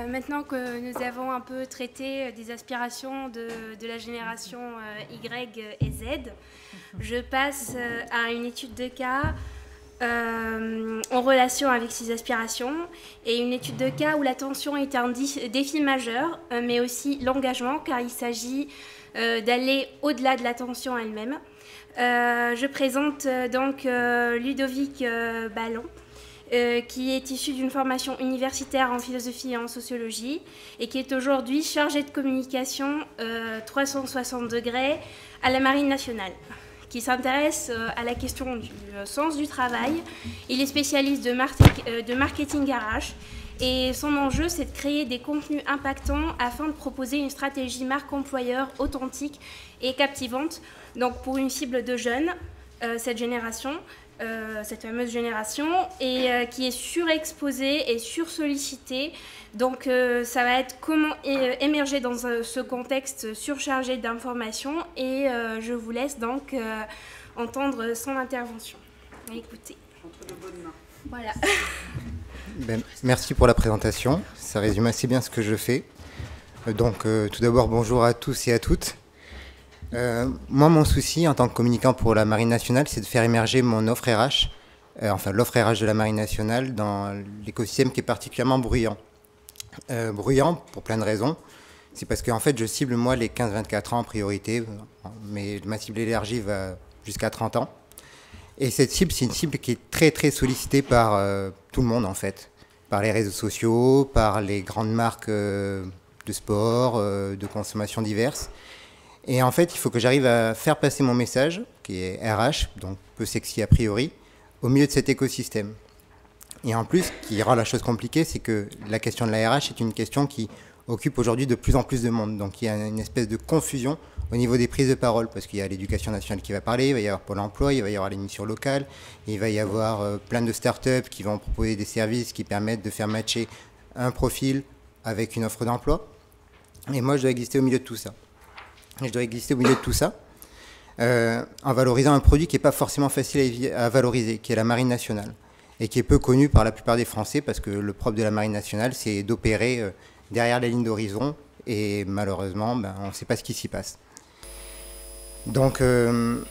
Maintenant que nous avons un peu traité des aspirations de la génération Y et Z, je passe à une étude de cas en relation avec ces aspirations et une étude de cas où l'attention est un défi majeur, mais aussi l'engagement, car il s'agit d'aller au-delà de l'attention elle-même. Je présente donc Ludovic Ballon, qui est issu d'une formation universitaire en philosophie et en sociologie et qui est aujourd'hui chargé de communication 360 degrés à la Marine nationale, qui s'intéresse à la question du sens du travail. Il est spécialiste de marketing RH et son enjeu, c'est de créer des contenus impactants afin de proposer une stratégie marque employeur authentique et captivante, donc pour une cible de jeunes, cette génération, cette fameuse génération, et qui est surexposée et sursollicitée. Donc ça va être comment émerger dans ce contexte surchargé d'informations, et je vous laisse donc entendre son intervention. Écoutez. Entre de bonnes mains. Voilà. Merci pour la présentation, ça résume assez bien ce que je fais. Donc tout d'abord bonjour à tous et à toutes. Moi, mon souci en tant que communicant pour la Marine nationale, c'est de faire émerger mon offre RH, enfin l'offre RH de la Marine nationale dans l'écosystème qui est particulièrement bruyant. Bruyant pour plein de raisons. C'est parce qu'en fait, je cible moi les 15-24 ans en priorité, mais ma cible élargie va jusqu'à 30 ans. Et cette cible, c'est une cible qui est très très sollicitée par tout le monde en fait, par les réseaux sociaux, par les grandes marques de sport, de consommation diverses. Et en fait, il faut que j'arrive à faire passer mon message, qui est RH, donc peu sexy a priori, au milieu de cet écosystème. Et en plus, ce qui rend la chose compliquée, c'est que la question de la RH est une question qui occupe aujourd'hui de plus en plus de monde. Donc il y a une espèce de confusion au niveau des prises de parole, parce qu'il y a l'éducation nationale qui va parler, il va y avoir Pôle emploi, il va y avoir les missions locales, il va y avoir plein de startups qui vont proposer des services qui permettent de faire matcher un profil avec une offre d'emploi. Et moi, je dois exister au milieu de tout ça. Je dois exister au milieu de tout ça en valorisant un produit qui n'est pas forcément facile à valoriser, qui est la Marine nationale, et qui est peu connu par la plupart des Français, parce que le propre de la Marine nationale, c'est d'opérer derrière la ligne d'horizon, et malheureusement, on ne sait pas ce qui s'y passe. Donc, ce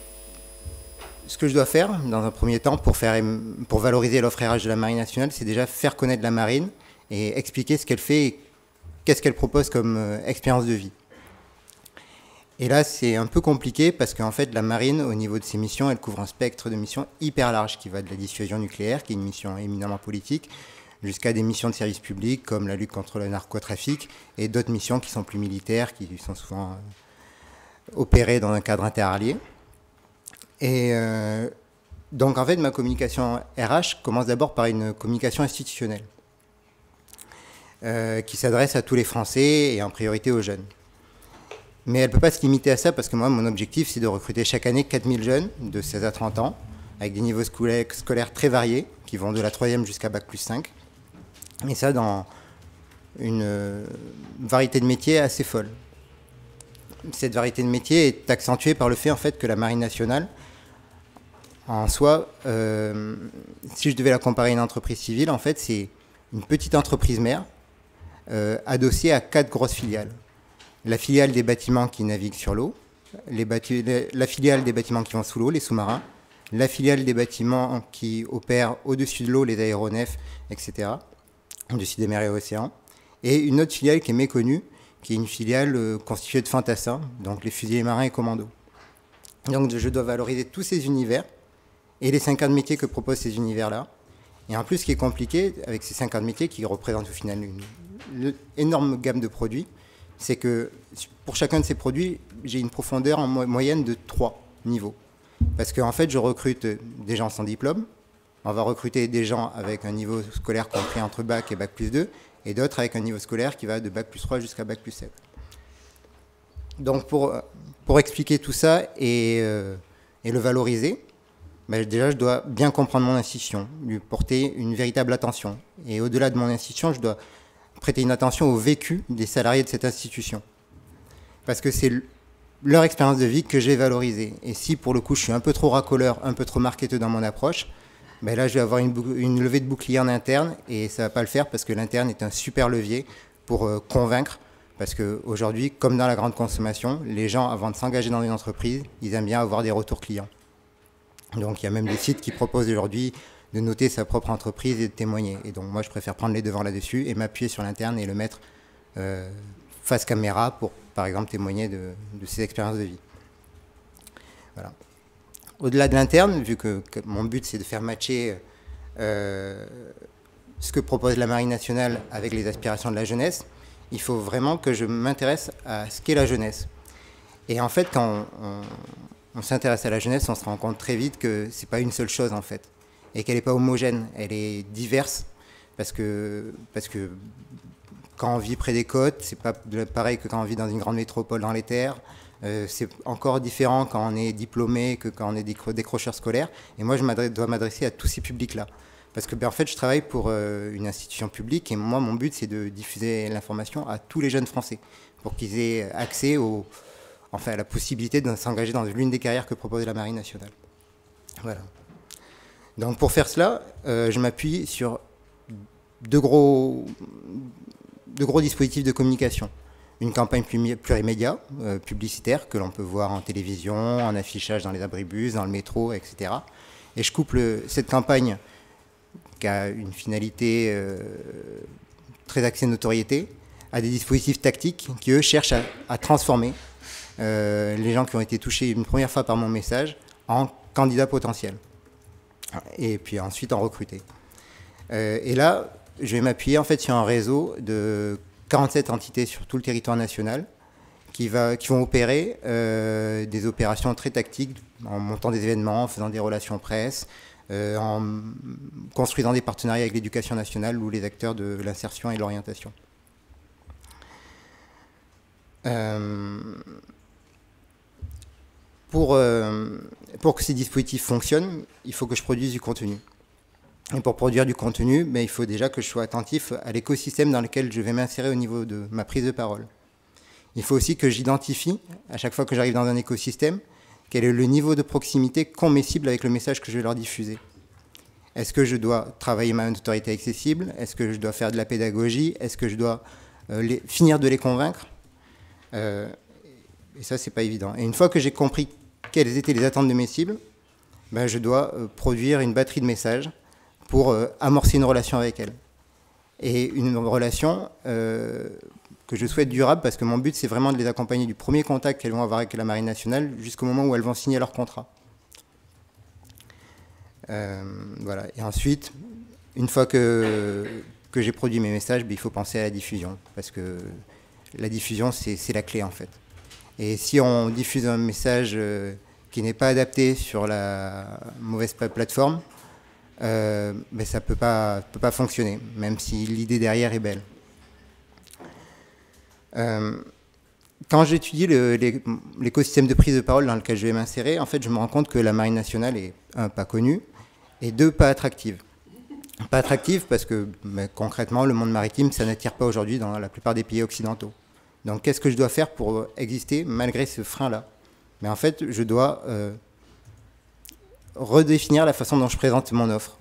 que je dois faire, dans un premier temps, pour valoriser l'offre RH de la Marine nationale, c'est déjà faire connaître la Marine, et expliquer ce qu'elle fait, et qu'est-ce qu'elle propose comme expérience de vie. Et là, c'est un peu compliqué parce qu'en fait, la Marine, au niveau de ses missions, elle couvre un spectre de missions hyper large qui va de la dissuasion nucléaire, qui est une mission éminemment politique, jusqu'à des missions de service public comme la lutte contre le narcotrafic et d'autres missions qui sont plus militaires, qui sont souvent opérées dans un cadre interallié. Et donc, en fait, ma communication RH commence d'abord par une communication institutionnelle qui s'adresse à tous les Français et en priorité aux jeunes. Mais elle ne peut pas se limiter à ça parce que moi, mon objectif, c'est de recruter chaque année 4000 jeunes de 16 à 30 ans avec des niveaux scolaires très variés qui vont de la 3e jusqu'à Bac plus 5. Et ça dans une variété de métiers assez folle. Cette variété de métiers est accentuée par le fait en fait, que la Marine nationale, en soi, si je devais la comparer à une entreprise civile, en fait, c'est une petite entreprise mère adossée à 4 grosses filiales. La filiale des bâtiments qui naviguent sur l'eau, la filiale des bâtiments qui vont sous l'eau, les sous-marins, la filiale des bâtiments qui opèrent au-dessus de l'eau, les aéronefs, etc., au-dessus des mers et océans, et une autre filiale qui est méconnue, qui est une filiale constituée de fantassins, donc les fusiliers marins et commandos. Donc je dois valoriser tous ces univers et les 50 métiers que proposent ces univers-là. Et en plus, ce qui est compliqué avec ces 50 métiers qui représentent au final une énorme gamme de produits, c'est que pour chacun de ces produits, j'ai une profondeur en moyenne de 3 niveaux. Parce qu'en fait, je recrute des gens sans diplôme, on va recruter des gens avec un niveau scolaire compris entre Bac et Bac plus 2, et d'autres avec un niveau scolaire qui va de Bac plus 3 jusqu'à Bac plus 7. Donc pour expliquer tout ça et le valoriser, déjà je dois bien comprendre mon institution, lui porter une véritable attention. Et au-delà de mon institution, je dois prêter une attention au vécu des salariés de cette institution. Parce que c'est leur expérience de vie que j'ai valorisée. Et si pour le coup je suis un peu trop racoleur, un peu trop marketeur dans mon approche, ben là, je vais avoir une levée de bouclier en interne et ça ne va pas le faire parce que l'interne est un super levier pour convaincre. Parce qu'aujourd'hui, comme dans la grande consommation, les gens, avant de s'engager dans une entreprise, ils aiment bien avoir des retours clients. Donc il y a même des sites qui proposent aujourd'hui de noter sa propre entreprise et de témoigner. Et donc moi, je préfère prendre les devants là-dessus et m'appuyer sur l'interne et le mettre face caméra pour, par exemple, témoigner de ses expériences de vie. Voilà. Au-delà de l'interne, vu que mon but c'est de faire matcher ce que propose la Marine nationale avec les aspirations de la jeunesse, il faut vraiment que je m'intéresse à ce qu'est la jeunesse. Et en fait, quand on s'intéresse à la jeunesse, on se rend compte très vite que c'est pas une seule chose en fait, et qu'elle n'est pas homogène, elle est diverse, parce que quand on vit près des côtes, c'est pas pareil que quand on vit dans une grande métropole dans les terres. C'est encore différent quand on est diplômé que quand on est décrocheur scolaire. Et moi, je dois m'adresser à tous ces publics-là. Parce que, en fait, je travaille pour une institution publique et moi, mon but, c'est de diffuser l'information à tous les jeunes Français pour qu'ils aient accès à la possibilité de s'engager dans l'une des carrières que propose la Marine nationale. Voilà. Donc, pour faire cela, je m'appuie sur deux gros dispositifs de communication. Une campagne plurimédia, publicitaire, que l'on peut voir en télévision, en affichage dans les abribus, dans le métro, etc. Et je couple cette campagne, qui a une finalité très axée notoriété, à des dispositifs tactiques qui, eux, cherchent à transformer les gens qui ont été touchés une première fois par mon message en candidats potentiels. Et puis ensuite en recruter. Et là, je vais m'appuyer en fait sur un réseau de 47 entités sur tout le territoire national qui vont opérer des opérations très tactiques en montant des événements, en faisant des relations presse, en construisant des partenariats avec l'éducation nationale ou les acteurs de l'insertion et de l'orientation. Pour que ces dispositifs fonctionnent, il faut que je produise du contenu. Et pour produire du contenu, il faut déjà que je sois attentif à l'écosystème dans lequel je vais m'insérer au niveau de ma prise de parole. Il faut aussi que j'identifie, à chaque fois que j'arrive dans un écosystème, quel est le niveau de proximité qu'ont mes cibles avec le message que je vais leur diffuser. Est-ce que je dois travailler ma notoriété accessible? Est-ce que je dois faire de la pédagogie? Est-ce que je dois finir de les convaincre? Et ça, c'est pas évident. Et une fois que j'ai compris quelles étaient les attentes de mes cibles, je dois produire une batterie de messages pour amorcer une relation avec elles. Et une relation que je souhaite durable, parce que mon but, c'est vraiment de les accompagner du premier contact qu'elles vont avoir avec la Marine nationale jusqu'au moment où elles vont signer leur contrat. Voilà. Et ensuite, une fois que j'ai produit mes messages, il faut penser à la diffusion, parce que la diffusion, c'est la clé, en fait. Et si on diffuse un message qui n'est pas adapté sur la mauvaise plateforme, ça ne peut pas fonctionner, même si l'idée derrière est belle. Quand j'étudie l'écosystème de prise de parole dans lequel je vais m'insérer, en fait, je me rends compte que la Marine nationale est, un, pas connue, et deux, pas attractive. Pas attractive parce que concrètement, le monde maritime, ça n'attire pas aujourd'hui dans la plupart des pays occidentaux. Donc, qu'est-ce que je dois faire pour exister malgré ce frein-là? Mais en fait, je dois redéfinir la façon dont je présente mon offre.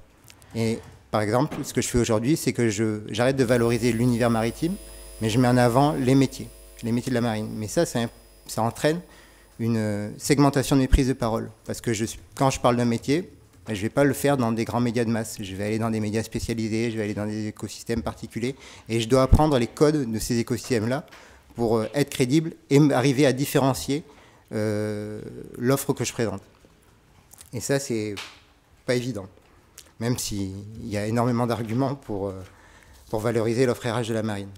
Et par exemple, ce que je fais aujourd'hui, c'est que j'arrête de valoriser l'univers maritime, mais je mets en avant les métiers de la marine. Mais ça entraîne une segmentation de mes prises de parole. Parce que quand je parle d'un métier, je ne vais pas le faire dans des grands médias de masse. Je vais aller dans des médias spécialisés, je vais aller dans des écosystèmes particuliers. Et je dois apprendre les codes de ces écosystèmes-là pour être crédible et arriver à différencier l'offre que je présente. Et ça, c'est pas évident. Même s'il y a énormément d'arguments pour valoriser l'offre RH de la marine.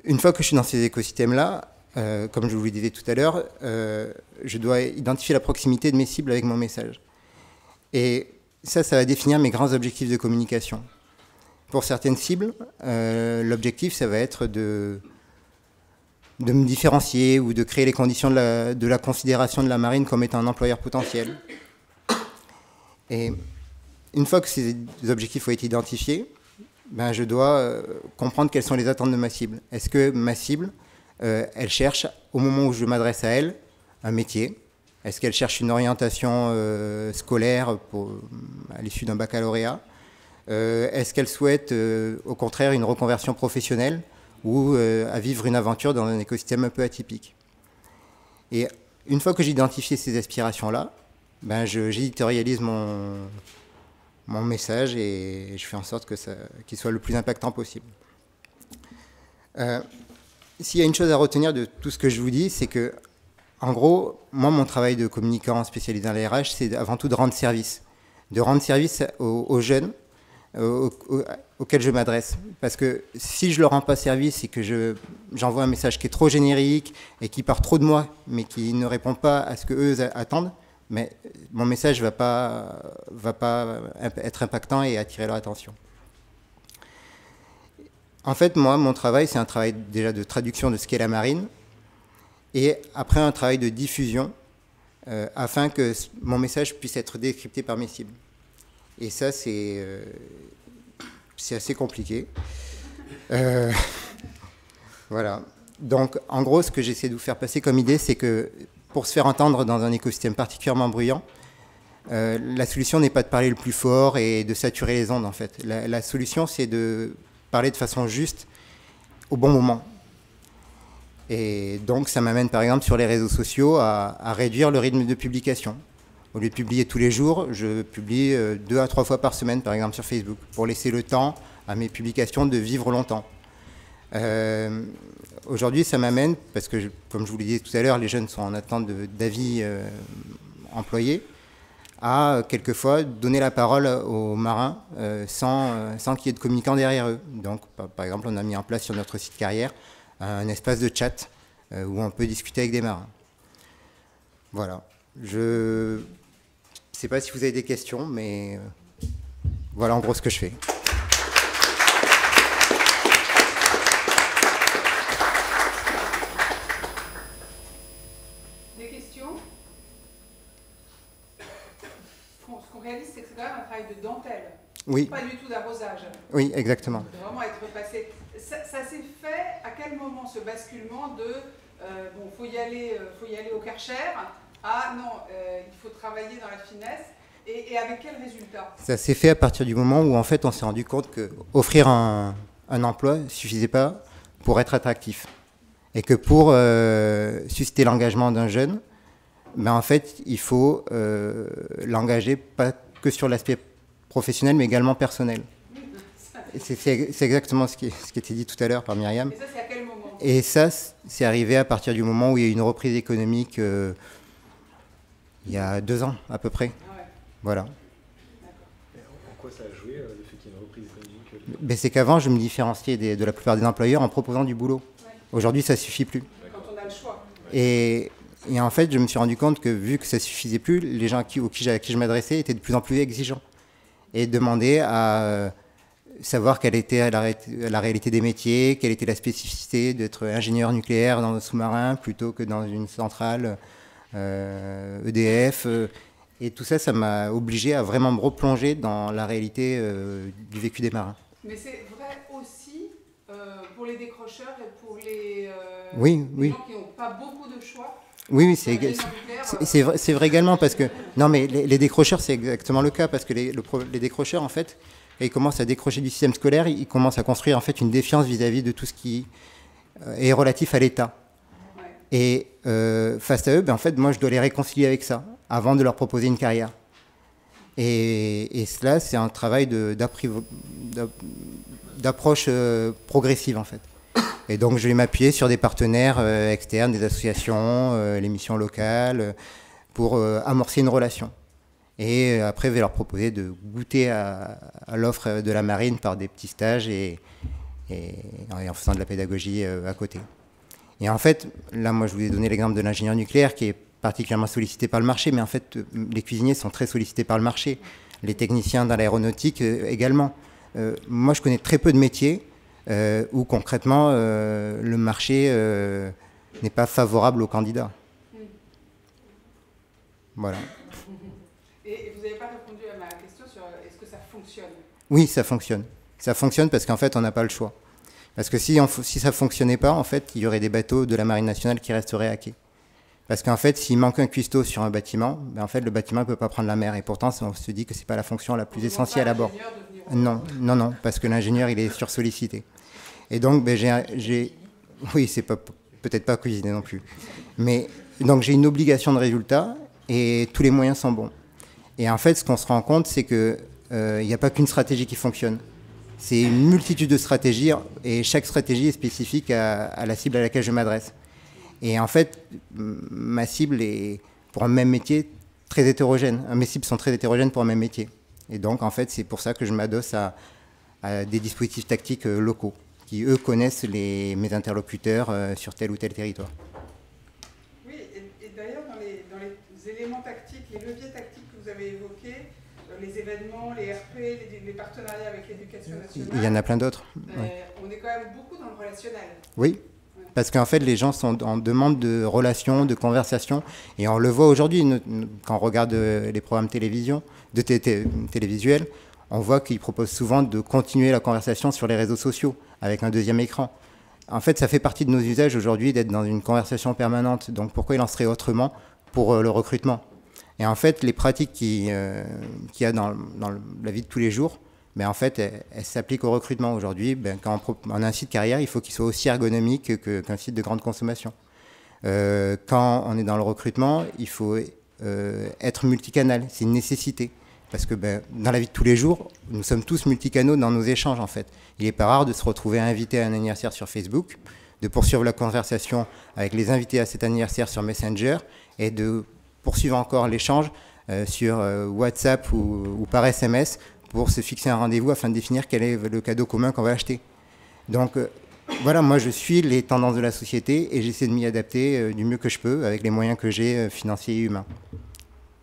Une fois que je suis dans ces écosystèmes-là, comme je vous le disais tout à l'heure, je dois identifier la proximité de mes cibles avec mon message. Et ça va définir mes grands objectifs de communication. Pour certaines cibles, l'objectif, ça va être de me différencier ou de créer les conditions de la considération de la marine comme étant un employeur potentiel. Et une fois que ces objectifs ont été identifiés, je dois comprendre quelles sont les attentes de ma cible. Est-ce que ma cible, elle cherche, au moment où je m'adresse à elle, un métier? Est-ce qu'elle cherche une orientation scolaire à l'issue d'un baccalauréat? Est-ce qu'elle souhaite au contraire une reconversion professionnelle ou à vivre une aventure dans un écosystème un peu atypique? Et une fois que j'ai identifié ces aspirations-là, ben j'éditorialise mon message et je fais en sorte qu'il soit le plus impactant possible. S'il y a une chose à retenir de tout ce que je vous dis, c'est que, en gros, moi, mon travail de communicant spécialisé dans la RH, c'est avant tout de rendre service aux jeunes auxquels je m'adresse. Parce que si je ne leur rends pas service et que j'envoie un message qui est trop générique et qui part trop de moi, mais qui ne répond pas à ce qu'eux attendent, mais mon message ne va pas être impactant et attirer leur attention. En fait, moi, mon travail, c'est un travail déjà de traduction de ce qu'est la marine, et après un travail de diffusion, afin que mon message puisse être décrypté par mes cibles. Et ça, c'est assez compliqué. Voilà. Donc, en gros, ce que j'essaie de vous faire passer comme idée, c'est que pour se faire entendre dans un écosystème particulièrement bruyant, la solution n'est pas de parler le plus fort et de saturer les ondes, en fait. La solution, c'est de parler de façon juste au bon moment. Et donc, ça m'amène, par exemple, sur les réseaux sociaux, à réduire le rythme de publication. Au lieu de publier tous les jours, je publie 2 à 3 fois par semaine, par exemple, sur Facebook, pour laisser le temps à mes publications de vivre longtemps. Aujourd'hui, ça m'amène, parce que, comme je vous le disais tout à l'heure, les jeunes sont en attente d'avis employés, à quelquefois donner la parole aux marins sans qu'il y ait de communicants derrière eux. Donc, par exemple, on a mis en place sur notre site carrière un espace de chat où on peut discuter avec des marins. Voilà. Je ne sais pas si vous avez des questions, mais voilà en gros ce que je fais. Des questions? Ce qu'on réalise, c'est que c'est quand même un travail de dentelle. Oui. Pas du tout d'arrosage. Oui, exactement. Vraiment être passé. Ça s'est fait à quel moment ce basculement de bon, faut y aller au Karcher, ah non, il faut travailler dans la finesse, et avec quel résultat? Ça s'est fait à partir du moment où en fait on s'est rendu compte que offrir un emploi ne suffisait pas pour être attractif. Et que pour susciter l'engagement d'un jeune, ben en fait il faut l'engager pas que sur l'aspect professionnel mais également personnel. C'est exactement ce qui était dit tout à l'heure par Myriam. Et ça, c'est à quel moment? Et ça, c'est arrivé à partir du moment où il y a eu une reprise économique il y a 2 ans à peu près. Ah ouais. Voilà. En quoi ça a joué, le fait qu'il y ait une reprise économique? Ben, c'est qu'avant, je me différenciais de la plupart des employeurs en proposant du boulot. Ouais. Aujourd'hui, ça ne suffit plus. Quand on a le choix. Et en fait, je me suis rendu compte que vu que ça ne suffisait plus, les gens à qui je m'adressais étaient de plus en plus exigeants. Et demandaient à savoir quelle était la réalité des métiers, quelle était la spécificité d'être ingénieur nucléaire dans un sous-marin plutôt que dans une centrale EDF. Et tout ça, ça m'a obligé à vraiment me replonger dans la réalité du vécu des marins. Mais c'est vrai aussi pour les décrocheurs et pour les gens qui n'ont pas beaucoup de choix. Oui, c'est vrai également parce que... Non, mais les décrocheurs, c'est exactement le cas parce que les décrocheurs, en fait, ils commencent à décrocher du système scolaire, ils commencent à construire en fait une défiance vis-à-vis de tout ce qui est relatif à l'État. Ouais. Et face à eux, ben, en fait, moi, je dois les réconcilier avec ça avant de leur proposer une carrière. Et cela, c'est un travail d'approche progressive, en fait. Et donc, je vais m'appuyer sur des partenaires externes, des associations, les missions locales, pour amorcer une relation. Et après, je vais leur proposer de goûter à l'offre de la marine par des petits stages et en faisant de la pédagogie à côté. Et en fait, là, moi, je vous ai donné l'exemple de l'ingénieur nucléaire qui est particulièrement sollicité par le marché, mais en fait, les cuisiniers sont très sollicités par le marché, les techniciens dans l'aéronautique également. Moi, je connais très peu de métiers où concrètement, le marché n'est pas favorable aux candidats. Voilà. Et vous n'avez pas répondu à ma question sur est-ce que ça fonctionne? Oui, ça fonctionne. Ça fonctionne parce qu'en fait, on n'a pas le choix. Parce que si ça ne fonctionnait pas, en fait, il y aurait des bateaux de la Marine nationale qui resteraient à quai. Parce qu'en fait, s'il manque un cuistot sur un bâtiment, ben en fait, le bâtiment ne peut pas prendre la mer. Et pourtant, on se dit que ce n'est pas la fonction la plus essentielle à bord. Non, non, non, parce que l'ingénieur, il est sursollicité. Et donc, ben, oui, c'est peut-être pas cuisiner non plus. Mais donc, j'ai une obligation de résultat et tous les moyens sont bons. Et en fait, ce qu'on se rend compte, c'est qu'il n'y a pas qu'une stratégie qui fonctionne. C'est une multitude de stratégies et chaque stratégie est spécifique à la cible à laquelle je m'adresse. Et en fait, ma cible est, pour un même métier, très hétérogène. Mes cibles sont très hétérogènes pour un même métier. Et donc, en fait, c'est pour ça que je m'adosse à des dispositifs tactiques locaux, qui, eux, connaissent mes interlocuteurs sur tel ou tel territoire. Oui, et d'ailleurs, dans les éléments tactiques, les leviers tactiques que vous avez évoqués, les événements, les RP, les partenariats avec l'éducation nationale... Il y en a plein d'autres. On est quand même beaucoup dans le relationnel. Oui. Parce qu'en fait, les gens sont en demande de relations, de conversations. Et on le voit aujourd'hui, quand on regarde les programmes télévisuels, on voit qu'ils proposent souvent de continuer la conversation sur les réseaux sociaux, avec un deuxième écran. En fait, ça fait partie de nos usages aujourd'hui d'être dans une conversation permanente. Donc pourquoi il en serait autrement pour le recrutement? Et en fait, les pratiques qu'il y a dans la vie de tous les jours, en fait, elle s'applique au recrutement aujourd'hui. Quand on a un site carrière, il faut qu'il soit aussi ergonomique qu'un site de grande consommation. Quand on est dans le recrutement, il faut être multicanal. C'est une nécessité. Parce que dans la vie de tous les jours, nous sommes tous multicanaux dans nos échanges, en fait. Il n'est pas rare de se retrouver invité à un anniversaire sur Facebook, de poursuivre la conversation avec les invités à cet anniversaire sur Messenger et de poursuivre encore l'échange sur WhatsApp ou par SMS pour se fixer un rendez-vous afin de définir quel est le cadeau commun qu'on va acheter. Donc voilà, moi je suis les tendances de la société et j'essaie de m'y adapter du mieux que je peux avec les moyens que j'ai financiers et humains.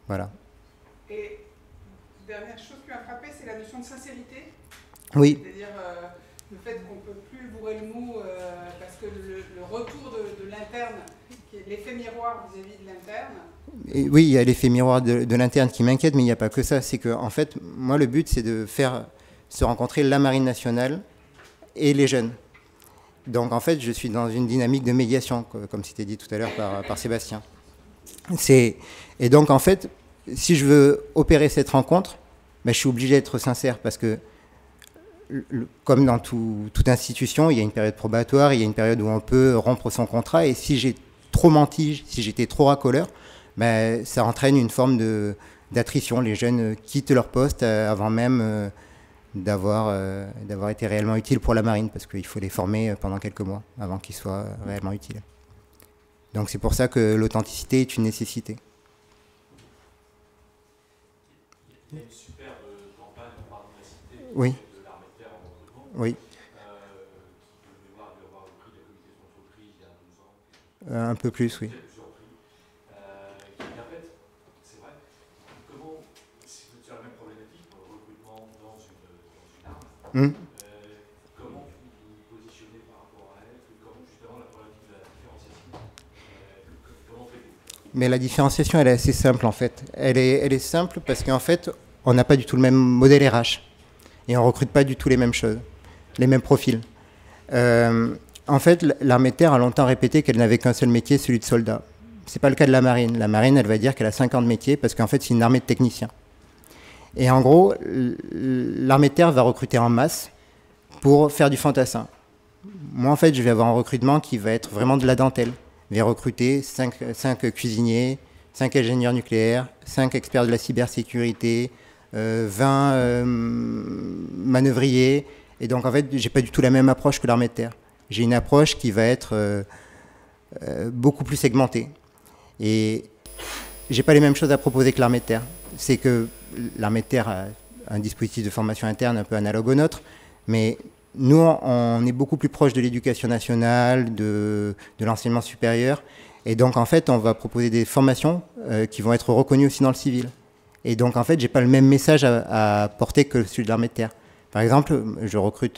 Voilà. Et dernière chose qui m'a frappé, c'est la notion de sincérité. Oui. C'est-à-dire le fait qu'on ne peut plus bourrer le mou parce que le retour de l'interne, l'effet miroir vis-à-vis de l'interne. Et oui, il y a l'effet miroir de l'interne qui m'inquiète, mais il n'y a pas que ça. C'est que, en fait, moi, le but, c'est de faire se rencontrer la Marine nationale et les jeunes. Donc, en fait, je suis dans une dynamique de médiation, comme c'était dit tout à l'heure par Sébastien. Et donc, en fait, si je veux opérer cette rencontre, je suis obligé d'être sincère parce que, comme dans toute institution, il y a une période probatoire, il y a une période où on peut rompre son contrat. Et si j'ai trop menti, si j'étais trop racoleur, ça entraîne une forme d'attrition. Les jeunes quittent leur poste avant même d'avoir été réellement utiles pour la marine, parce qu'il faut les former pendant quelques mois avant qu'ils soient réellement utiles. Donc c'est pour ça que l'authenticité est une nécessité. Il y a une superbe campagne, pardon de la cité, oui. De l'armée de terre en recrutement. Oui. Qui devait avoir le prix de la comité d'entreprise il y a 12 ans. Un peu plus, oui. C'est vrai. Comment, si tu as la même problématique pour le recrutement dans une arme, comment vous vous positionnez par rapport à elle, comment justement la problématique de la différenciation, comment faites-vous? Mais la différenciation, elle est assez simple en fait. Elle est simple parce qu'en fait, on n'a pas du tout le même modèle RH et on ne recrute pas du tout les mêmes choses, les mêmes profils. En fait, l'armée de terre a longtemps répété qu'elle n'avait qu'un seul métier, celui de soldat. Ce n'est pas le cas de la marine. La marine, elle va dire qu'elle a 50 métiers parce qu'en fait, c'est une armée de techniciens. Et en gros, l'armée de terre va recruter en masse pour faire du fantassin. Moi, en fait, je vais avoir un recrutement qui va être vraiment de la dentelle. Je vais recruter 5 cuisiniers, 5 ingénieurs nucléaires, 5 experts de la cybersécurité, 20 manœuvriers. Et donc, en fait, je n'ai pas du tout la même approche que l'armée de terre. J'ai une approche qui va être beaucoup plus segmentée. Et je n'ai pas les mêmes choses à proposer que l'armée de terre. C'est que l'armée de terre a un dispositif de formation interne un peu analogue au nôtre, mais nous, on est beaucoup plus proche de l'éducation nationale, de l'enseignement supérieur. Et donc, en fait, on va proposer des formations qui vont être reconnues aussi dans le civil. Et donc, en fait, je n'ai pas le même message à porter que celui de l'armée de terre. Par exemple,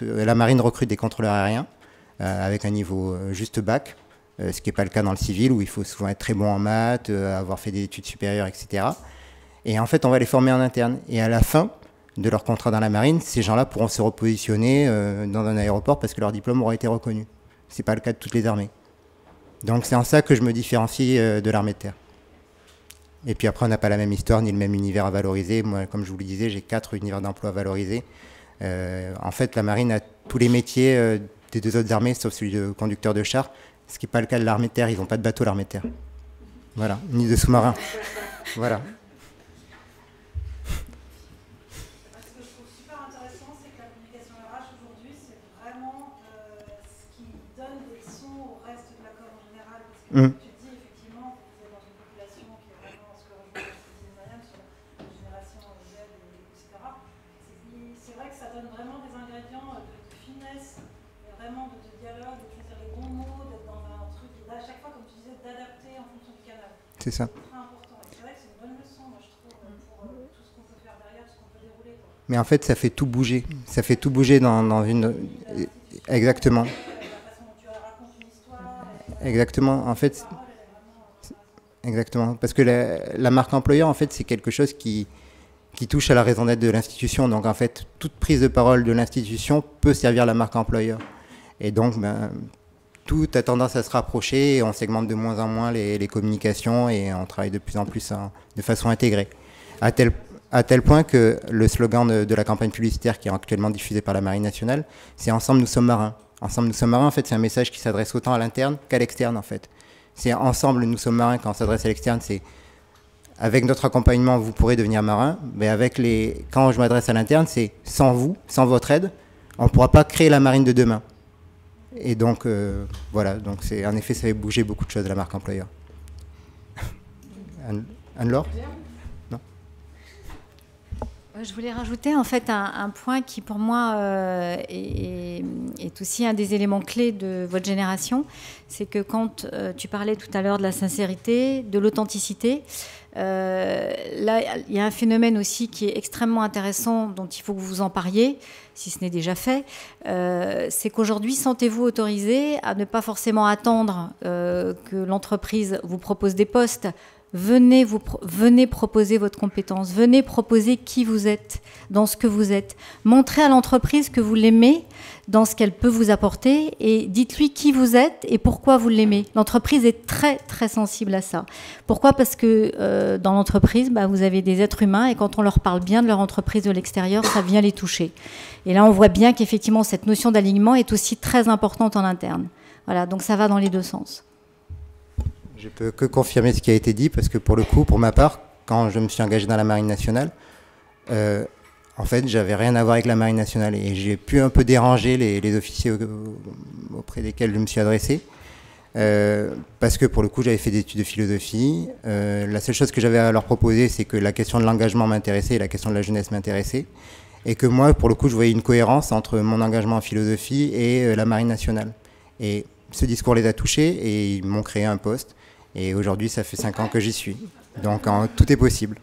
la marine recrute des contrôleurs aériens avec un niveau juste bac, ce qui n'est pas le cas dans le civil où il faut souvent être très bon en maths, avoir fait des études supérieures, etc. Et en fait, on va les former en interne. Et à la fin de leur contrat dans la marine, ces gens-là pourront se repositionner dans un aéroport parce que leur diplôme aura été reconnu. Ce n'est pas le cas de toutes les armées. Donc c'est en ça que je me différencie de l'armée de terre. Et puis après, on n'a pas la même histoire ni le même univers à valoriser. Moi, comme je vous le disais, j'ai 4 univers d'emploi à valoriser. En fait, la marine a tous les métiers des 2 autres armées, sauf celui de conducteur de char, ce qui n'est pas le cas de l'armée de terre. Ils n'ont pas de bateau, l'armée de terre. Voilà, ni de sous-marin. Voilà. Ce que je trouve super intéressant, c'est que la communication RH aujourd'hui, c'est vraiment ce qui donne des leçons au reste de la com en général. Parce que tu te dis effectivement, vous êtes dans une population qui est vraiment ce que rejoint ce que disait Myriam sur la génération Z, etc. C'est vrai que ça donne vraiment des ingrédients de finesse, vraiment de dialogue, de choisir les bons mots, d'être dans un truc, à chaque fois, comme tu disais, d'adapter en fonction du canal. C'est ça. C'est très important. Et c'est vrai que c'est une bonne leçon, moi, je trouve, pour tout ce qu'on peut faire derrière, tout ce qu'on peut dérouler, quoi. Mais en fait, ça fait tout bouger. Ça fait tout bouger dans une... Exactement. La façon dont tu racontes une histoire. Exactement. En fait, exactement. Parce que la marque employeur, en fait, c'est quelque chose qui touche à la raison d'être de l'institution. Donc, en fait, toute prise de parole de l'institution peut servir la marque employeur. Et donc, tout a tendance à se rapprocher et on segmente de moins en moins les communications et on travaille de plus en plus de façon intégrée. À tel point que le slogan de la campagne publicitaire qui est actuellement diffusée par la Marine nationale, c'est « Ensemble, nous sommes marins ». Ensemble, nous sommes marins, en fait, c'est un message qui s'adresse autant à l'interne qu'à l'externe, en fait. C'est « Ensemble, nous sommes marins » quand on s'adresse à l'externe, c'est « Avec notre accompagnement, vous pourrez devenir marin ». Mais quand je m'adresse à l'interne, c'est « Sans vous, sans votre aide, on ne pourra pas créer la marine de demain ». Et donc, voilà, donc en effet, ça fait bouger beaucoup de choses, la marque employeur. Anne-Laure ? Non ? Je voulais rajouter en fait un point qui pour moi est aussi un des éléments clés de votre génération. C'est que quand tu parlais tout à l'heure de la sincérité, de l'authenticité, là il y a un phénomène aussi qui est extrêmement intéressant dont il faut que vous en parliez, si ce n'est déjà fait, c'est qu'aujourd'hui, sentez-vous autorisé à ne pas forcément attendre que l'entreprise vous propose des postes. Venez proposer votre compétence, venez proposer qui vous êtes, dans ce que vous êtes. Montrez à l'entreprise que vous l'aimez dans ce qu'elle peut vous apporter et dites-lui qui vous êtes et pourquoi vous l'aimez. L'entreprise est très très sensible à ça. Pourquoi ? Parce que dans l'entreprise, vous avez des êtres humains et quand on leur parle bien de leur entreprise de l'extérieur, ça vient les toucher. Et là, on voit bien qu'effectivement, cette notion d'alignement est aussi très importante en interne. Voilà, donc ça va dans les 2 sens. Je peux que confirmer ce qui a été dit, parce que pour le coup, pour ma part, quand je me suis engagé dans la Marine nationale, en fait, j'avais rien à voir avec la Marine nationale et j'ai pu un peu déranger les officiers auprès desquels je me suis adressé, parce que pour le coup, j'avais fait des études de philosophie. La seule chose que j'avais à leur proposer, c'est que la question de l'engagement m'intéressait et la question de la jeunesse m'intéressait, et que moi, pour le coup, je voyais une cohérence entre mon engagement en philosophie et la Marine nationale. Et ce discours les a touchés et ils m'ont créé un poste. Et aujourd'hui, ça fait 5 ans que j'y suis. Donc, tout est possible.